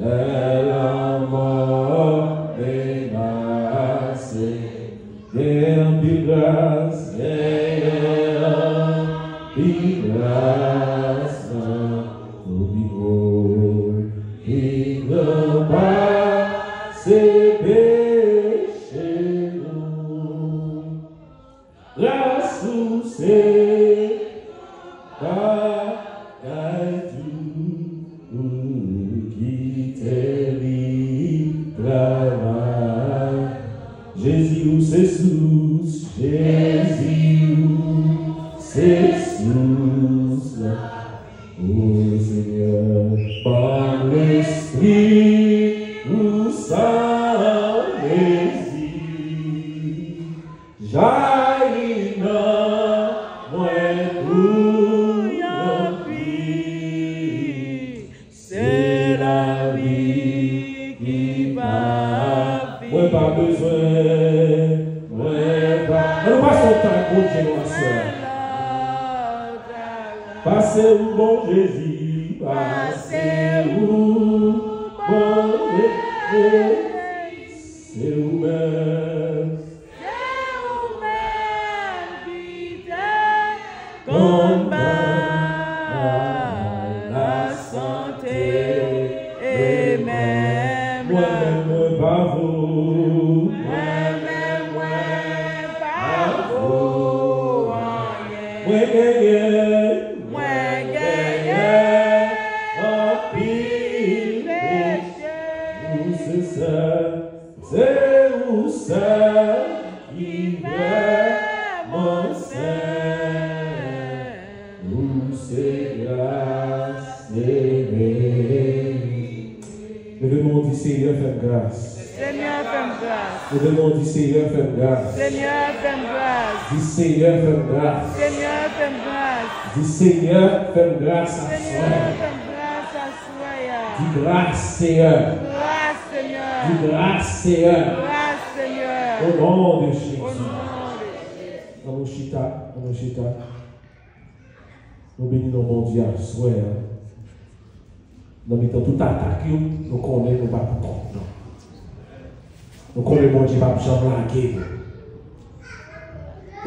elle a mort et massé. Gagne de grâce, de grâce, au bigot, il ne pas ses péchés. Grâce ou c'est bagaille tout qui te travail. Jésus ou c'est sous, Jésus ou c'est sous, ô Seigneur, par l'Esprit ou sans désir, j'aille dans moi pour l'envie, c'est la vie qui va vivre. Moi pas besoin, moi pas. On passe son temps contre Jésus. Passez où bon Jésus, passez où bon Jésus, c'est vous-même. C'est vous-même qui te combat la santé et même moi-même pas vous, moi-même pas vous, c'est où ça qui veut mon sein, où c'est grâce et vérité. Le demande du Seigneur fait grâce. Seigneur fait grâce. Le demande du Seigneur fait grâce. Seigneur fait grâce. Du Seigneur fait grâce. Seigneur fait grâce. Du Seigneur fait grâce à Seigneur soi. fait grâce à soi. Du grâce Seigneur. Grâce Seigneur. Du grâce Seigneur. Grâce Seigneur. Au nom de Jésus. Au nom de Jésus. Dans nos chita, nous bénissons mon Dieu à soi. Nous mettons tout attaque, nous connaissons, nous pas pour compte. Nous connaissons mon Dieu, pas pour jamais.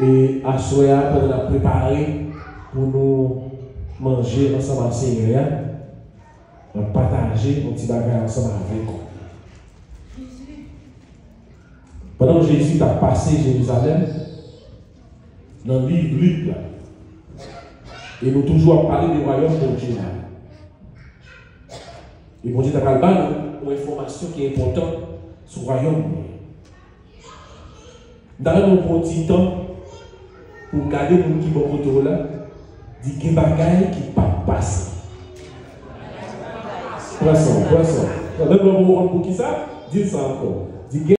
Et à soi, pendant la préparer pour nous manger ensemble avec Seigneur, nous partager nos petits bagages ensemble avec nous. Pendant que Jésus a passé Jérusalem, dans le livre Luc, là, et nous toujours parler du royaume de Dieu. Et mon Dieu t'a parlé une information qui est importante sur le royaume. Dans mon petit temps, pour garder mon qui bon côté là, dit qu'il y a des bagailles qui ne pas passer. Poisson. Même le mot pour qui ça? Dis ça encore.